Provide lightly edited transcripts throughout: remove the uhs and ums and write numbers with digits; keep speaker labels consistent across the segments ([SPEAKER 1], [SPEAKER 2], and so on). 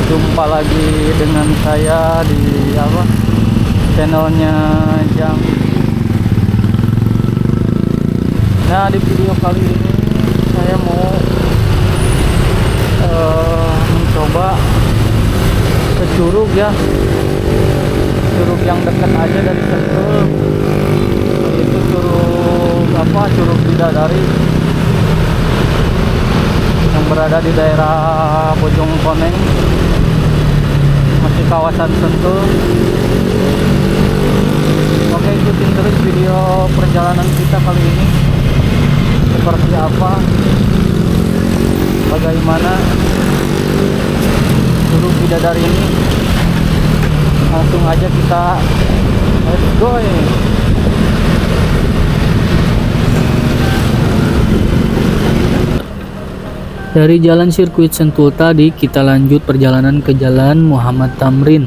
[SPEAKER 1] Jumpa lagi dengan saya di channelnya Jam. Nah, di video kali ini saya mau mencoba ke curug ya, curug yang dekat aja dari Sentul, itu curug Bidadari yang berada di daerah Bojongkoneng, masih kawasan Sentul. Oke, ikutin terus video perjalanan kita kali ini, seperti apa, bagaimana curug Bidadari ini. Langsung aja kita let's go. Dari jalan sirkuit Sentul tadi, kita lanjut perjalanan ke jalan Muhammad Tamrin.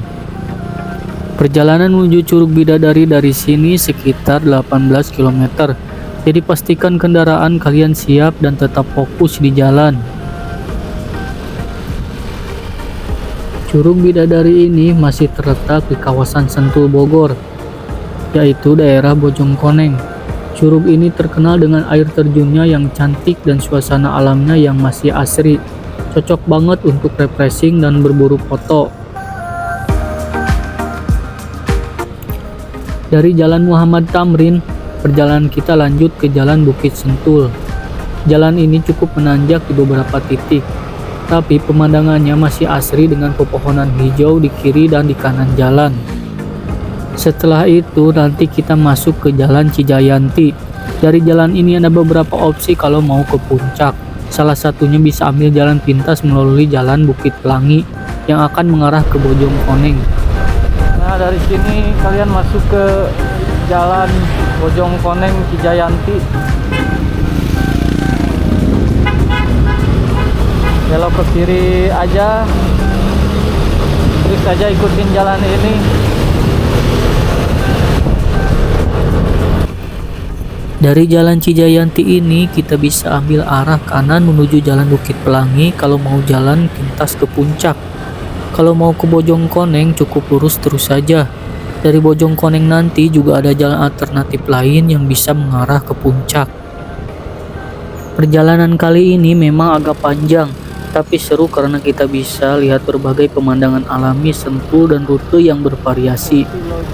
[SPEAKER 1] Perjalanan menuju Curug Bidadari dari sini sekitar 18 km. Jadi pastikan kendaraan kalian siap dan tetap fokus di jalan. Curug Bidadari ini masih terletak di kawasan Sentul Bogor, yaitu daerah Bojongkoneng. Curug ini terkenal dengan air terjunnya yang cantik dan suasana alamnya yang masih asri. Cocok banget untuk refreshing dan berburu foto. Dari jalan Muhammad Tamrin, perjalanan kita lanjut ke jalan Bukit Sentul. Jalan ini cukup menanjak di beberapa titik, tapi pemandangannya masih asri dengan pepohonan hijau di kiri dan di kanan jalan. Setelah itu nanti kita masuk ke jalan Cijayanti. Dari jalan ini ada beberapa opsi kalau mau ke puncak. Salah satunya bisa ambil jalan pintas melalui jalan Bukit Pelangi yang akan mengarah ke Bojongkoneng. Nah, dari sini kalian masuk ke jalan Bojongkoneng Cijayanti. Belok ke kiri aja, terus aja ikutin jalan ini. Dari jalan Cijayanti ini kita bisa ambil arah kanan menuju jalan Bukit Pelangi kalau mau jalan pintas ke puncak. Kalau mau ke Bojongkoneng cukup lurus terus saja. Dari Bojongkoneng nanti juga ada jalan alternatif lain yang bisa mengarah ke puncak. Perjalanan kali ini memang agak panjang, tapi seru karena kita bisa lihat berbagai pemandangan alami Sentul dan rute yang bervariasi,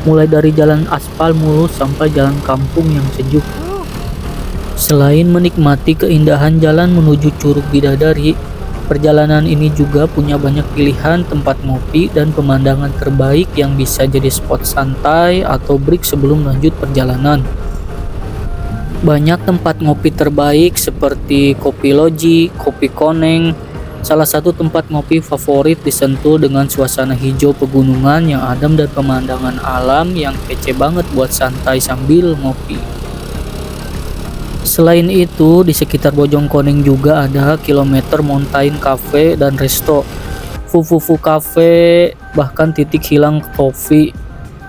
[SPEAKER 1] mulai dari jalan aspal mulus sampai jalan kampung yang sejuk. Selain menikmati keindahan jalan menuju Curug Bidadari, perjalanan ini juga punya banyak pilihan tempat ngopi dan pemandangan terbaik yang bisa jadi spot santai atau break sebelum lanjut perjalanan. Banyak tempat ngopi terbaik seperti Kopi Loji, Kopi Koneng, salah satu tempat ngopi favorit di Sentul dengan suasana hijau pegunungan yang adem dan pemandangan alam yang kece banget buat santai sambil ngopi. Selain itu, di sekitar Bojongkoneng juga ada Kilometer Mountain Cafe dan Resto, Fufufu Cafe, bahkan Titik Hilang Coffee.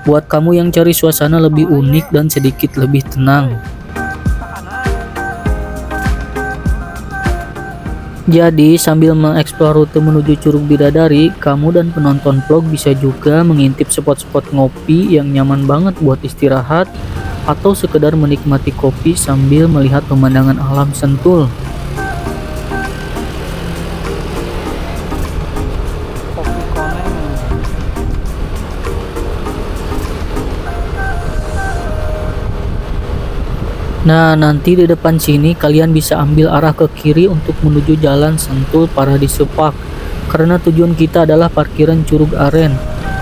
[SPEAKER 1] Buat kamu yang cari suasana lebih unik dan sedikit lebih tenang. Jadi sambil mengeksplor rute menuju Curug Bidadari, kamu dan penonton vlog bisa juga mengintip spot-spot ngopi yang nyaman banget buat istirahat atau sekedar menikmati kopi sambil melihat pemandangan alam Sentul. Nah, nanti di depan sini kalian bisa ambil arah ke kiri untuk menuju jalan Sentul Paradise Park, karena tujuan kita adalah parkiran Curug Aren.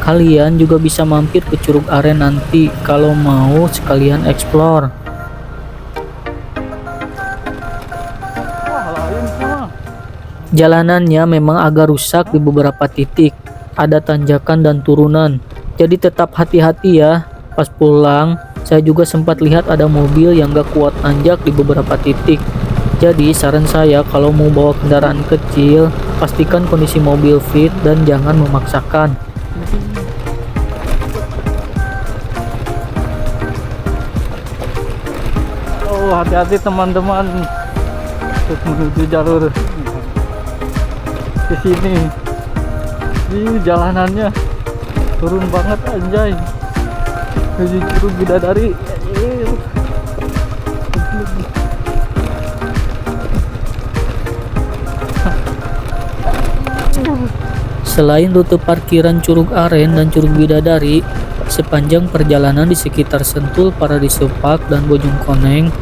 [SPEAKER 1] Kalian juga bisa mampir ke Curug Aren nanti kalau mau sekalian explore. Jalanannya memang agak rusak di beberapa titik, ada tanjakan dan turunan, jadi tetap hati-hati ya. Pas pulang, saya juga sempat lihat ada mobil yang gak kuat nanjak di beberapa titik. Jadi saran saya kalau mau bawa kendaraan kecil, pastikan kondisi mobil fit dan jangan memaksakan. Oh, hati-hati teman-teman untuk menuju jalur ke sini. Ih, jalanannya turun banget anjay. Menuju Curug Bidadari. Selain rute parkiran Curug Aren dan Curug Bidadari, sepanjang perjalanan di sekitar Sentul, Paradiso Park, dan Bojongkoneng,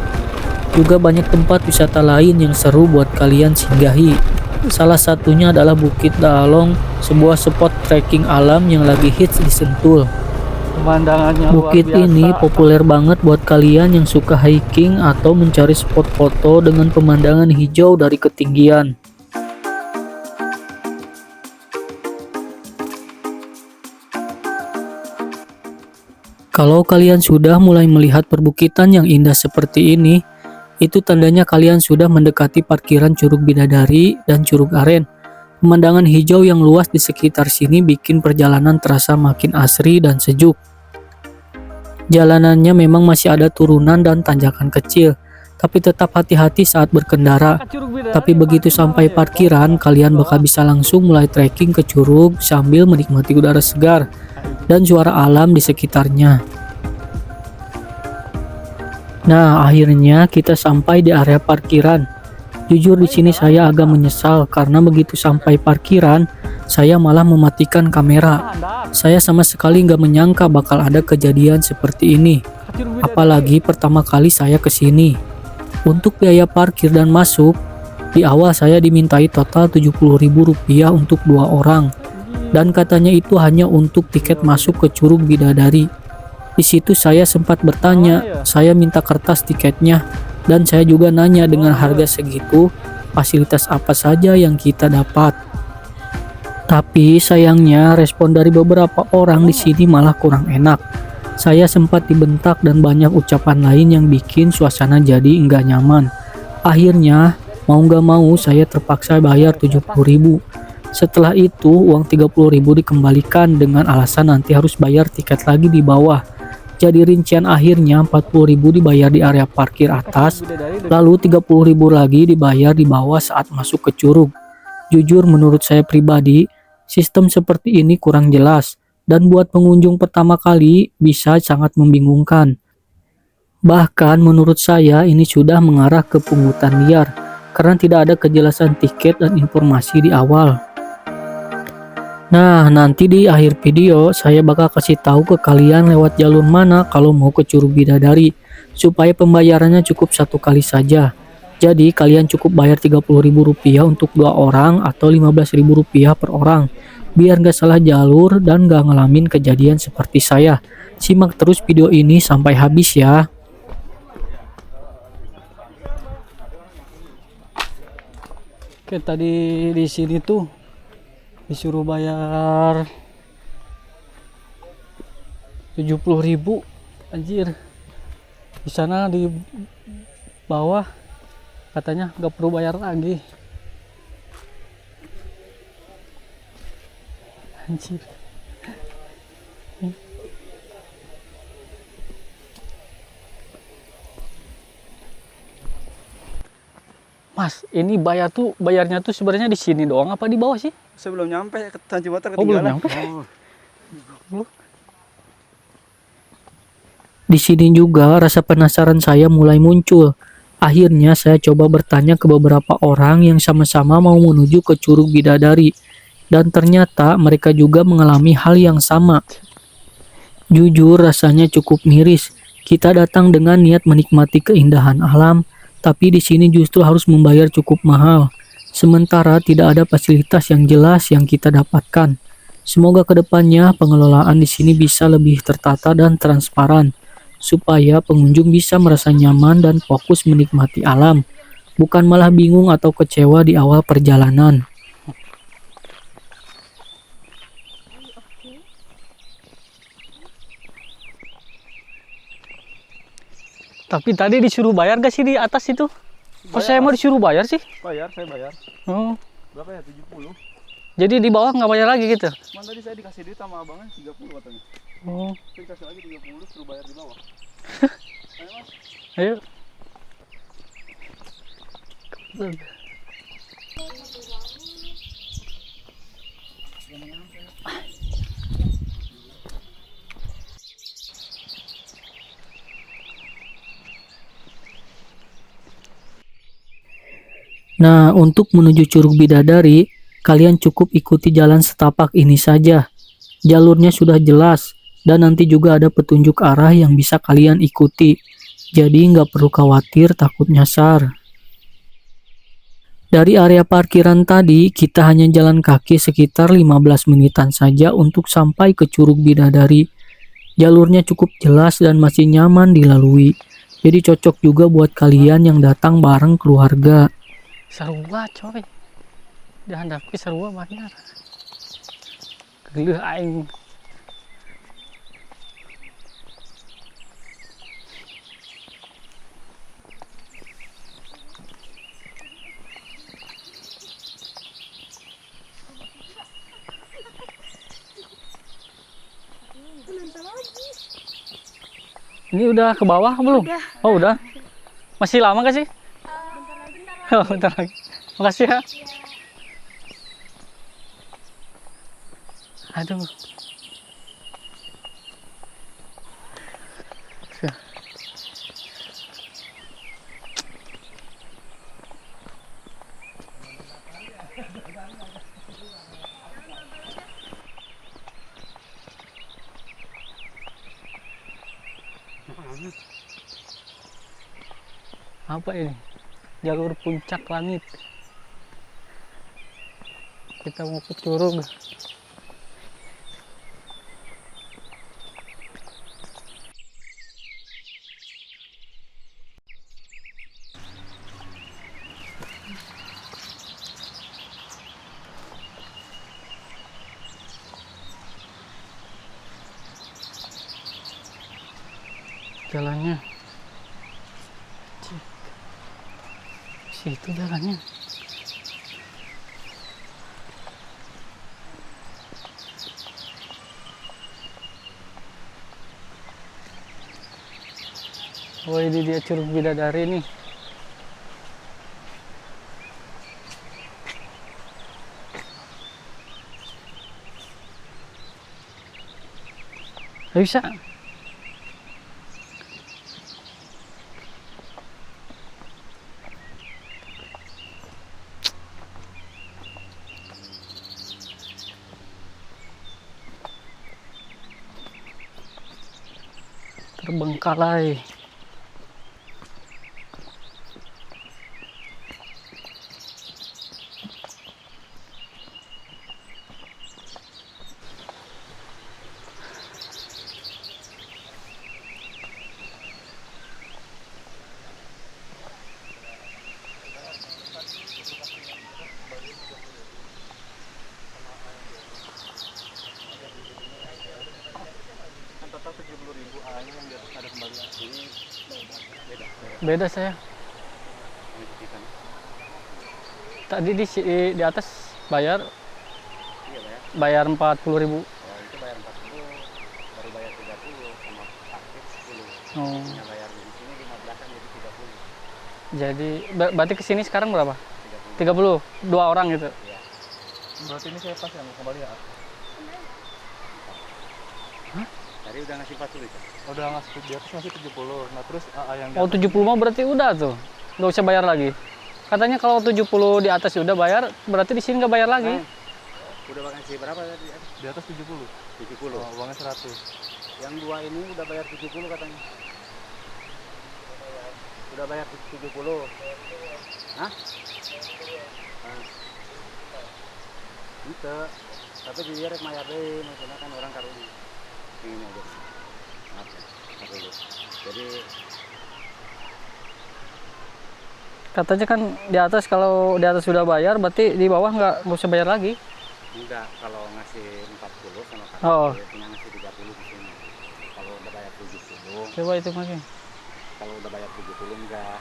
[SPEAKER 1] juga banyak tempat wisata lain yang seru buat kalian singgahi. Salah satunya adalah Bukit Daalong, sebuah spot trekking alam yang lagi hits di Sentul. Pemandangannya Bukit ini populer banget buat kalian yang suka hiking atau mencari spot foto dengan pemandangan hijau dari ketinggian. Kalau kalian sudah mulai melihat perbukitan yang indah seperti ini, itu tandanya kalian sudah mendekati parkiran Curug Bidadari dan Curug Aren. Pemandangan hijau yang luas di sekitar sini bikin perjalanan terasa makin asri dan sejuk. Jalanannya memang masih ada turunan dan tanjakan kecil, tapi tetap hati-hati saat berkendara. Tapi begitu sampai parkiran, kalian bakal bisa langsung mulai trekking ke curug sambil menikmati udara segar dan suara alam di sekitarnya. Nah, akhirnya kita sampai di area parkiran. Jujur di sini saya agak menyesal karena begitu sampai parkiran, saya malah mematikan kamera. Saya sama sekali nggak menyangka bakal ada kejadian seperti ini. Apalagi pertama kali saya ke sini. Untuk biaya parkir dan masuk, di awal saya dimintai total Rp70.000 untuk 2 orang. Dan katanya itu hanya untuk tiket masuk ke Curug Bidadari. Di situ saya sempat bertanya, saya minta kertas tiketnya, dan saya juga nanya dengan harga segitu, fasilitas apa saja yang kita dapat. Tapi sayangnya respon dari beberapa orang di sini malah kurang enak. Saya sempat dibentak dan banyak ucapan lain yang bikin suasana jadi enggak nyaman. Akhirnya, mau nggak mau saya terpaksa bayar Rp70.000. Setelah itu, uang Rp30.000 dikembalikan dengan alasan nanti harus bayar tiket lagi di bawah. Jadi rincian akhirnya Rp40.000 dibayar di area parkir atas, lalu Rp30.000 lagi dibayar di bawah saat masuk ke curug. Jujur menurut saya pribadi, sistem seperti ini kurang jelas, dan buat pengunjung pertama kali bisa sangat membingungkan. Bahkan menurut saya ini sudah mengarah ke pungutan liar, karena tidak ada kejelasan tiket dan informasi di awal. Nah, nanti di akhir video saya bakal kasih tahu ke kalian lewat jalur mana kalau mau ke Curug Bidadari, supaya pembayarannya cukup satu kali saja. Jadi kalian cukup bayar Rp30.000 untuk 2 orang atau Rp15.000 per orang, biar gak salah jalur dan gak ngalamin kejadian seperti saya. Simak terus video ini sampai habis ya. Oke, tadi di sini tuh disuruh bayar 70.000, anjir. Di sana di bawah katanya nggak perlu bayar lagi, anjir. Mas, ini bayarnya tuh sebenarnya di sini doang apa di bawah sih?
[SPEAKER 2] Sebelum nyampe ke Tanjung Batar
[SPEAKER 1] Oh, belum
[SPEAKER 2] ketinggalan.
[SPEAKER 1] nyampe. Di sini juga rasa penasaran saya mulai muncul. Akhirnya saya coba bertanya ke beberapa orang yang sama-sama mau menuju ke Curug Bidadari, dan ternyata mereka juga mengalami hal yang sama. Jujur rasanya cukup miris. Kita datang dengan niat menikmati keindahan alam, tapi di sini justru harus membayar cukup mahal. Sementara tidak ada fasilitas yang jelas yang kita dapatkan. Semoga kedepannya pengelolaan di sini bisa lebih tertata dan transparan, supaya pengunjung bisa merasa nyaman dan fokus menikmati alam, bukan malah bingung atau kecewa di awal perjalanan. Tapi tadi disuruh bayar gak sih di atas itu? Kok saya mau disuruh bayar sih?
[SPEAKER 2] Bayar, saya bayar.
[SPEAKER 1] Oh.
[SPEAKER 2] Berapa ya? 70.
[SPEAKER 1] Jadi di bawah nggak bayar lagi gitu?
[SPEAKER 2] Cuman tadi saya dikasih duit sama abangnya 30 katanya.
[SPEAKER 1] Oh.
[SPEAKER 2] Saya kasih lagi 30 suruh bayar di bawah.
[SPEAKER 1] Ayo, Mas. Ayo. Nah, untuk menuju Curug Bidadari, kalian cukup ikuti jalan setapak ini saja. Jalurnya sudah jelas, dan nanti juga ada petunjuk arah yang bisa kalian ikuti. Jadi nggak perlu khawatir takut nyasar. Dari area parkiran tadi, kita hanya jalan kaki sekitar 15 menitan saja untuk sampai ke Curug Bidadari. Jalurnya cukup jelas dan masih nyaman dilalui. Jadi cocok juga buat kalian yang datang bareng keluarga.
[SPEAKER 3] Sarua coy. Dihadapi sarua banyak. Geuleuh aing. Ini udah ke bawah belum?
[SPEAKER 4] Udah.
[SPEAKER 3] Oh udah. Masih lama gak sih? Oh, bentar lagi. Makasih ya. Aduh. Apa ini? Jalur puncak langit. Kita mau ke Curug. Jalannya. Cik. Situ jalannya. Oh ini dia Curug Bidadari nih. Gak bisa. Terbengkalai.
[SPEAKER 2] Kan total 70.000 A-nya yang di atas ada kembalian. Ini beda.
[SPEAKER 3] Beda saya.
[SPEAKER 2] Ini di sana.
[SPEAKER 3] Tadi di atas bayar
[SPEAKER 2] Iya bayar.
[SPEAKER 3] bayar 40.000.
[SPEAKER 2] Oh itu bayar 40, baru bayar 30 sama parkir 10.
[SPEAKER 3] Oh.
[SPEAKER 2] Yang bayar di sini 15-an jadi 30.
[SPEAKER 3] Jadi berarti kesini sekarang berapa?
[SPEAKER 2] 30.
[SPEAKER 3] 30. Dua orang gitu.
[SPEAKER 2] Iya. Berarti ini saya pas yang kembali ya.
[SPEAKER 3] Hah?
[SPEAKER 2] Tadi udah ngasih 40 itu.
[SPEAKER 5] Udah ngasih di atas ngasih 70. Nah terus AA yang di
[SPEAKER 3] Oh
[SPEAKER 5] atas
[SPEAKER 3] 70 mah berarti udah tuh. Nggak usah bayar lagi. Katanya kalau 70 di atas udah bayar, berarti di sini nggak bayar lagi.
[SPEAKER 2] Nah, udah ngasih berapa tadi?
[SPEAKER 5] di atas 70.
[SPEAKER 2] 70.
[SPEAKER 5] Oh, uangnya 100.
[SPEAKER 2] Yang dua ini udah bayar 70 katanya. Udah bayar 70. Hah? Nah. Itu. Tapi dia rek mayar deh, maksudnya kan orang karo di ini aja. Maaf ya, maaf dulu. Jadi
[SPEAKER 3] Katanya kan di atas, kalau di atas sudah bayar, berarti di bawah nggak usah bayar lagi.
[SPEAKER 2] enggak, kalau ngasih 40 sama
[SPEAKER 3] Oh.
[SPEAKER 2] kakak, punya ngasih 30 di sini. Kalau udah bayar 70,
[SPEAKER 3] Coba itu masih.
[SPEAKER 2] kalau udah bayar 70 enggak.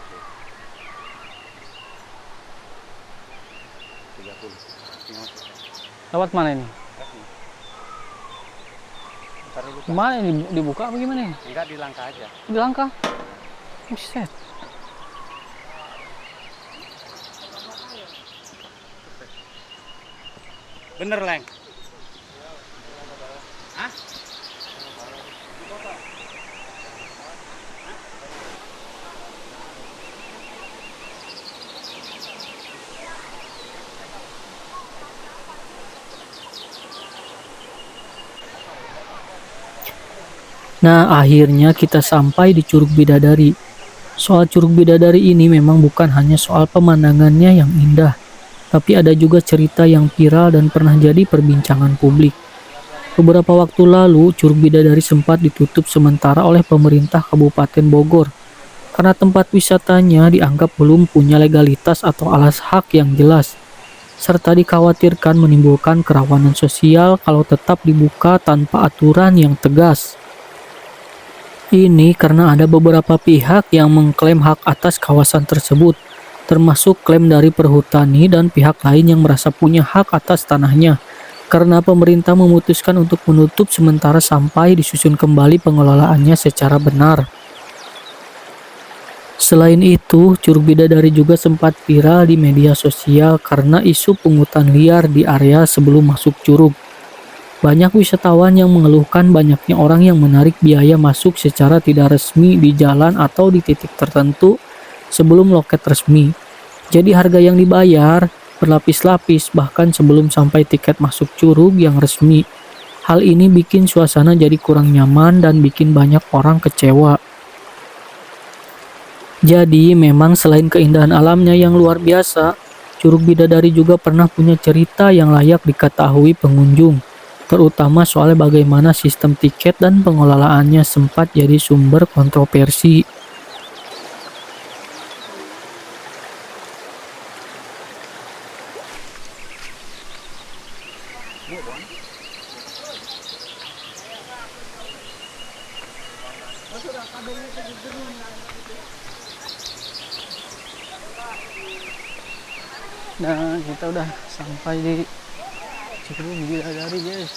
[SPEAKER 2] 30. Tinggal masuk.
[SPEAKER 3] Lewat mana ini?
[SPEAKER 2] Kasih. Ntar dulu. Kak.
[SPEAKER 3] Mana ini dibuka apa gimana?
[SPEAKER 2] Enggak, di langkah aja.
[SPEAKER 3] Di langkah. Buset.
[SPEAKER 2] Bener, Leng. Hah?
[SPEAKER 1] Nah, akhirnya kita sampai di Curug Bidadari. Soal Curug Bidadari ini memang bukan hanya soal pemandangannya yang indah, tapi ada juga cerita yang viral dan pernah jadi perbincangan publik. Beberapa waktu lalu, Curug Bidadari sempat ditutup sementara oleh pemerintah Kabupaten Bogor karena tempat wisatanya dianggap belum punya legalitas atau alas hak yang jelas, serta dikhawatirkan menimbulkan kerawanan sosial kalau tetap dibuka tanpa aturan yang tegas. Ini karena ada beberapa pihak yang mengklaim hak atas kawasan tersebut, termasuk klaim dari perhutani dan pihak lain yang merasa punya hak atas tanahnya, karena pemerintah memutuskan untuk menutup sementara sampai disusun kembali pengelolaannya secara benar. Selain itu, Curug Bidadari juga sempat viral di media sosial karena isu pungutan liar di area sebelum masuk curug. Banyak wisatawan yang mengeluhkan banyaknya orang yang menarik biaya masuk secara tidak resmi di jalan atau di titik tertentu sebelum loket resmi. Jadi harga yang dibayar berlapis-lapis bahkan sebelum sampai tiket masuk curug yang resmi. Hal ini bikin suasana jadi kurang nyaman dan bikin banyak orang kecewa. Jadi memang selain keindahan alamnya yang luar biasa, Curug Bidadari juga pernah punya cerita yang layak diketahui pengunjung, terutama soal bagaimana sistem tiket dan pengelolaannya sempat jadi sumber kontroversi.
[SPEAKER 3] Nah, kita udah sampai di Curug Bidadari, guys.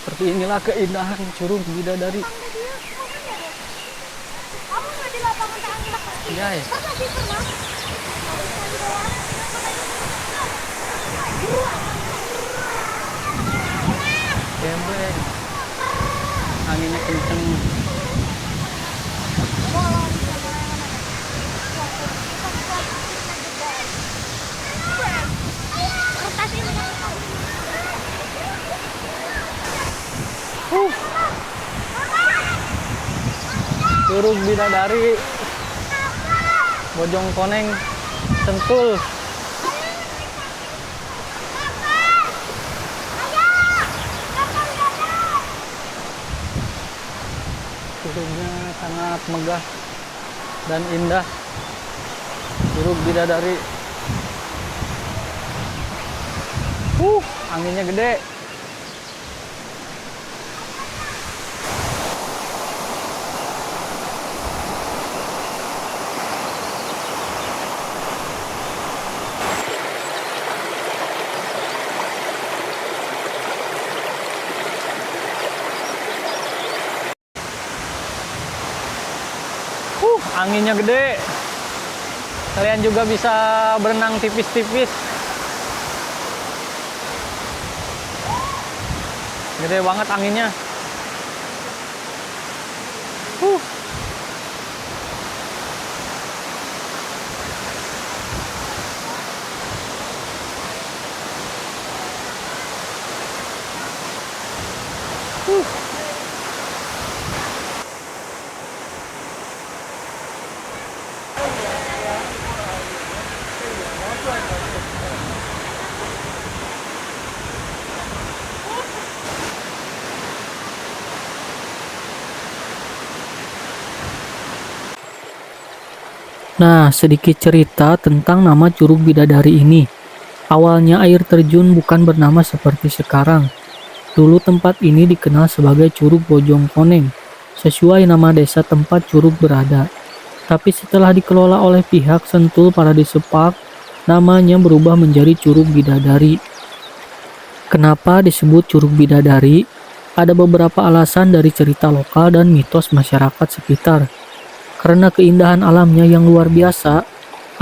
[SPEAKER 3] Seperti inilah keindahan Curug Bidadari. Guys, gembreng, anginnya kenceng. Curug Bidadari, Bojongkoneng, Sentul. Curugnya sangat megah dan indah. Curug Bidadari. Anginnya gede. Anginnya gede. Kalian juga bisa berenang tipis-tipis. Gede banget anginnya.
[SPEAKER 1] Nah, sedikit cerita tentang nama Curug Bidadari ini. Awalnya air terjun bukan bernama seperti sekarang. Dulu tempat ini dikenal sebagai Curug Bojongkoneng, sesuai nama desa tempat curug berada. Tapi setelah dikelola oleh pihak Sentul Paradise Park, namanya berubah menjadi Curug Bidadari. Kenapa disebut Curug Bidadari? Ada beberapa alasan dari cerita lokal dan mitos masyarakat sekitar. Karena keindahan alamnya yang luar biasa,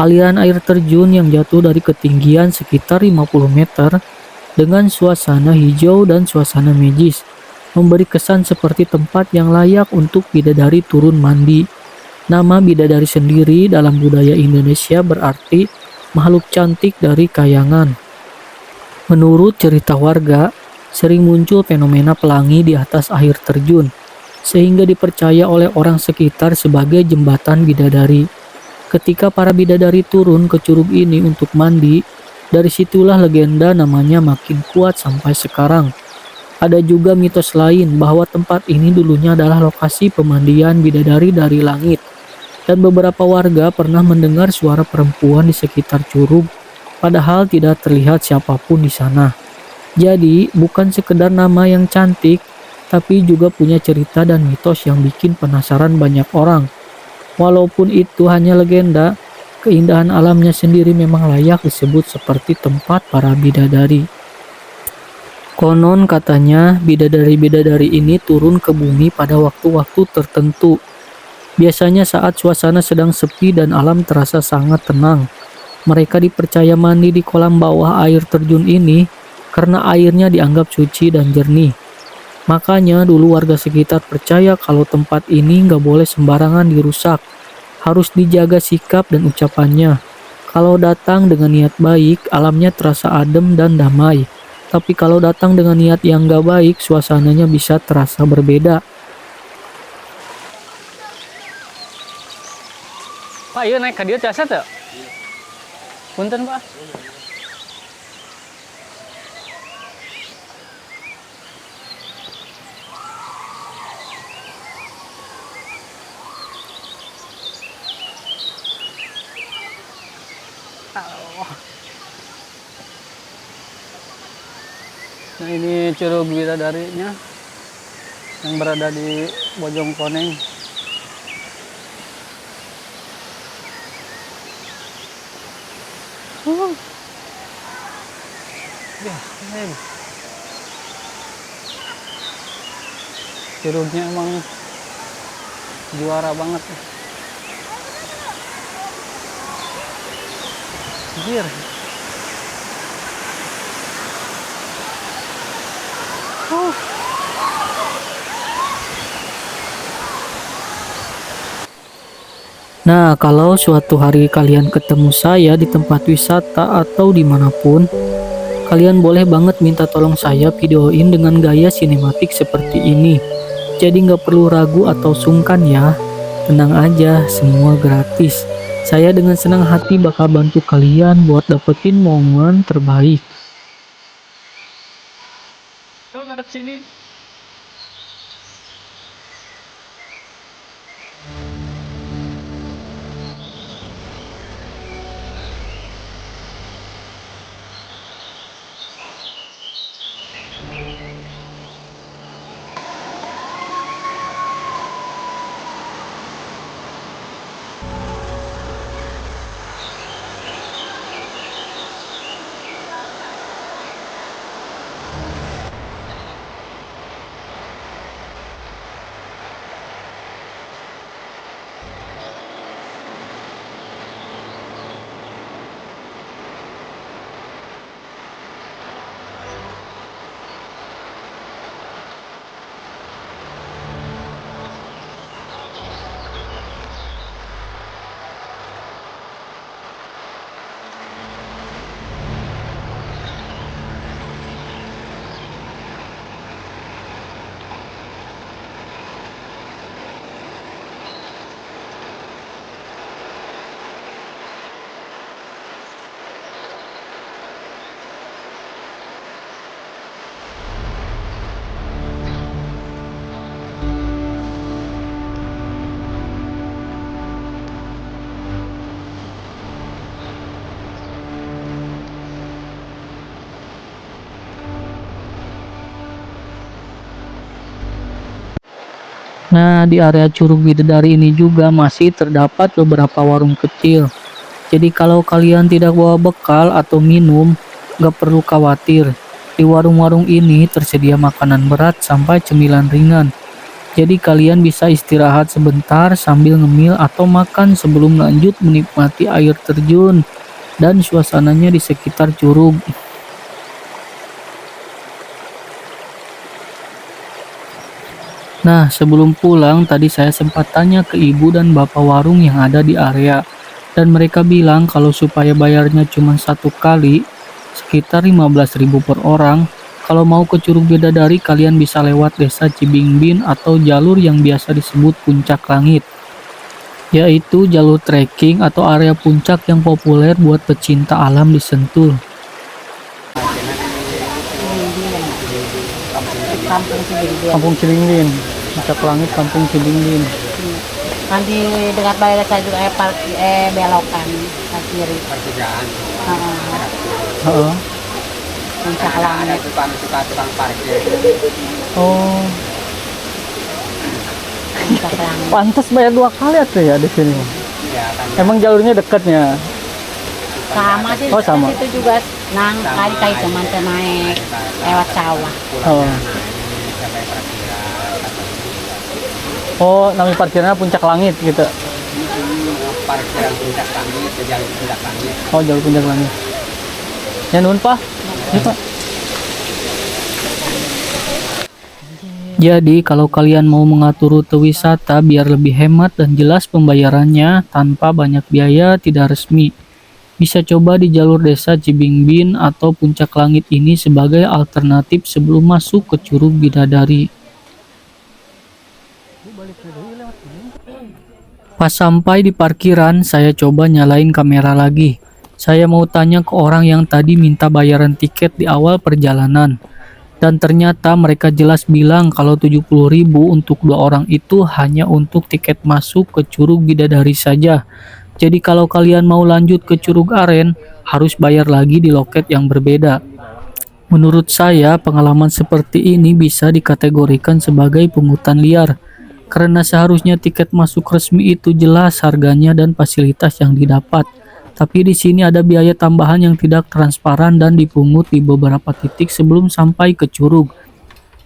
[SPEAKER 1] Aliran air terjun yang jatuh dari ketinggian sekitar 50 meter dengan suasana hijau dan suasana magis memberi kesan seperti tempat yang layak untuk bidadari turun mandi. Nama bidadari sendiri dalam budaya Indonesia berarti makhluk cantik dari kayangan. Menurut cerita warga, sering muncul fenomena pelangi di atas air terjun, sehingga dipercaya oleh orang sekitar sebagai jembatan bidadari. Ketika para bidadari turun ke curug ini untuk mandi, dari situlah legenda namanya makin kuat sampai sekarang. Ada juga mitos lain bahwa tempat ini dulunya adalah lokasi pemandian bidadari dari langit, dan beberapa warga pernah mendengar suara perempuan di sekitar curug, padahal tidak terlihat siapapun di sana. Jadi, bukan sekedar nama yang cantik, tapi juga punya cerita dan mitos yang bikin penasaran banyak orang. Walaupun itu hanya legenda, keindahan alamnya sendiri memang layak disebut seperti tempat para bidadari. Konon katanya bidadari-bidadari ini turun ke bumi pada waktu-waktu tertentu. Biasanya saat suasana sedang sepi dan alam terasa sangat tenang. Mereka dipercaya mandi di kolam bawah air terjun ini karena airnya dianggap suci dan jernih. Makanya dulu warga sekitar percaya kalau tempat ini nggak boleh sembarangan dirusak. Harus dijaga sikap dan ucapannya. Kalau datang dengan niat baik, alamnya terasa adem dan damai. Tapi kalau datang dengan niat yang nggak baik, suasananya bisa terasa berbeda.
[SPEAKER 3] Pak, iya naik ke dia tiasa tuh? Punten, Pak. Nah, ini curug bidadarinya yang berada di Bojongkoneng. Ya, curugnya emang juara banget. Anjir.
[SPEAKER 1] Nah, kalau suatu hari kalian ketemu saya di tempat wisata atau dimanapun, kalian boleh banget minta tolong saya videoin dengan gaya sinematik seperti ini. Jadi nggak perlu ragu atau sungkan ya. Tenang aja, semua gratis. Saya dengan senang hati bakal bantu kalian buat dapetin momen terbaik. Nah, di area Curug Bidadari ini juga masih terdapat beberapa warung kecil. Jadi kalau kalian tidak bawa bekal atau minum, gak perlu khawatir. Di warung-warung ini tersedia makanan berat sampai cemilan ringan. Jadi kalian bisa istirahat sebentar sambil ngemil atau makan sebelum lanjut menikmati air terjun dan suasananya di sekitar curug. Nah, sebelum pulang tadi saya sempat tanya ke ibu dan bapak warung yang ada di area. Dan mereka bilang kalau supaya bayarnya cuma satu kali, sekitar 15.000 per orang. Kalau mau ke Curug Bidadari, kalian bisa lewat desa Cibingbin atau jalur yang biasa disebut Puncak Langit. Yaitu jalur trekking atau area puncak yang populer buat pecinta alam di Sentul.
[SPEAKER 3] Kampung Cilinglin. Puncak Langit Kampung Cilinglin.
[SPEAKER 4] Nanti dekat balai desa juga belokan ke kiri.
[SPEAKER 2] Pertigaan.
[SPEAKER 3] Heeh.
[SPEAKER 4] Puncak Langit.
[SPEAKER 2] Tukang parkir.
[SPEAKER 3] Oh,
[SPEAKER 4] Puncak Langit.
[SPEAKER 3] pantas bayar 2 kali atuh ya di sini.
[SPEAKER 2] Ya kan.
[SPEAKER 3] Emang jalurnya dekatnya.
[SPEAKER 4] Sama sih.
[SPEAKER 3] Oh, sama.
[SPEAKER 4] Itu juga nang kali cuman naik lewat sawah.
[SPEAKER 3] Oh. Oh, namanya parkirnya Puncak Langit gitu.
[SPEAKER 2] Parkiran Puncak Langit, ke jalan Puncak Langit.
[SPEAKER 3] Oh, jalur Puncak Langit. Ya nun, Pak. Ini, Pak.
[SPEAKER 1] Jadi kalau kalian mau mengatur rute wisata biar lebih hemat dan jelas pembayarannya tanpa banyak biaya tidak resmi, bisa coba di jalur desa Cibingbin atau Puncak Langit ini sebagai alternatif sebelum masuk ke Curug Bidadari. Pas sampai di parkiran, saya coba nyalain kamera lagi. Saya mau tanya ke orang yang tadi minta bayaran tiket di awal perjalanan. Dan ternyata mereka jelas bilang kalau 70.000 untuk 2 orang itu hanya untuk tiket masuk ke Curug Bidadari saja. Jadi kalau kalian mau lanjut ke Curug Aren, harus bayar lagi di loket yang berbeda. Menurut saya, pengalaman seperti ini bisa dikategorikan sebagai pungutan liar. Karena seharusnya tiket masuk resmi itu jelas harganya dan fasilitas yang didapat. Tapi di sini ada biaya tambahan yang tidak transparan dan dipungut di beberapa titik sebelum sampai ke curug.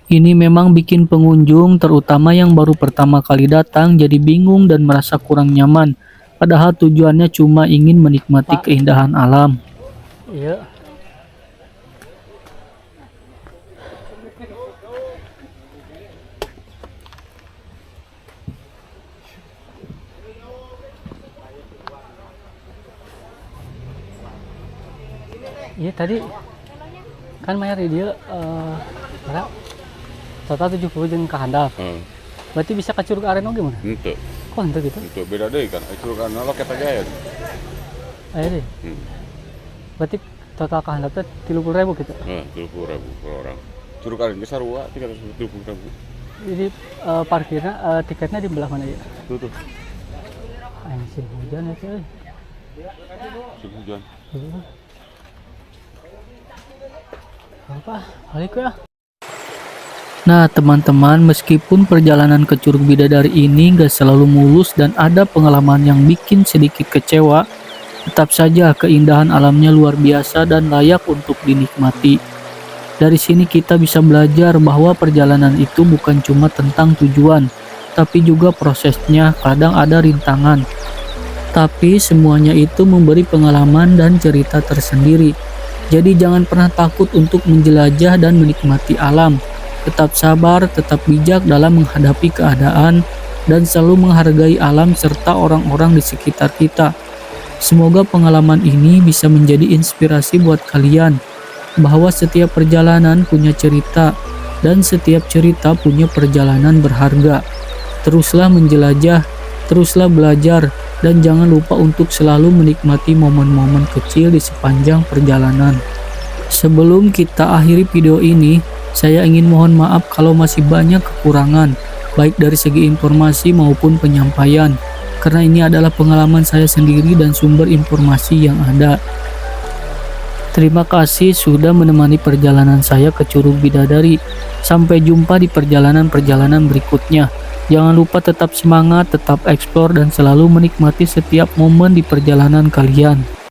[SPEAKER 1] Ini memang bikin pengunjung, terutama yang baru pertama kali datang, jadi bingung dan merasa kurang nyaman. Padahal tujuannya cuma ingin menikmati keindahan alam.
[SPEAKER 3] Iya. Iya tadi kan bayar di dia berapa? Total 70 jeung ka handap. Berarti bisa ke Curug Aren oge mana?
[SPEAKER 6] Ente,
[SPEAKER 3] Kok ente gitu?
[SPEAKER 6] ente beda deh kan. Itu kan loket aja ya.
[SPEAKER 3] Ayo deh. Berarti total ka handap teh 30.000 gitu.
[SPEAKER 6] 30.000 per orang. Curug Aren ke sarua 370.000.
[SPEAKER 3] Jadi parkirnya tiketnya di belah mana ya?
[SPEAKER 6] Tuh.
[SPEAKER 3] Ayo musim hujan ya sih.
[SPEAKER 6] Musim hujan.
[SPEAKER 3] Apa? Balik ya.
[SPEAKER 1] Nah teman-teman, meskipun perjalanan ke Curug Bidadari ini gak selalu mulus dan ada pengalaman yang bikin sedikit kecewa, tetap saja keindahan alamnya luar biasa dan layak untuk dinikmati. Dari sini kita bisa belajar bahwa perjalanan itu bukan cuma tentang tujuan, tapi juga prosesnya, kadang ada rintangan. Tapi semuanya itu memberi pengalaman dan cerita tersendiri. Jadi jangan pernah takut untuk menjelajah dan menikmati alam. Tetap sabar, tetap bijak dalam menghadapi keadaan, dan selalu menghargai alam serta orang-orang di sekitar kita. Semoga pengalaman ini bisa menjadi inspirasi buat kalian, bahwa setiap perjalanan punya cerita, dan setiap cerita punya perjalanan berharga. Teruslah menjelajah, teruslah belajar, dan jangan lupa untuk selalu menikmati momen-momen kecil di sepanjang perjalanan. Sebelum kita akhiri video ini, saya ingin mohon maaf kalau masih banyak kekurangan, baik dari segi informasi maupun penyampaian, karena ini adalah pengalaman saya sendiri dan sumber informasi yang ada. Terima kasih sudah menemani perjalanan saya ke Curug Bidadari. Sampai jumpa di perjalanan-perjalanan berikutnya. Jangan lupa tetap semangat, tetap eksplor, dan selalu menikmati setiap momen di perjalanan kalian.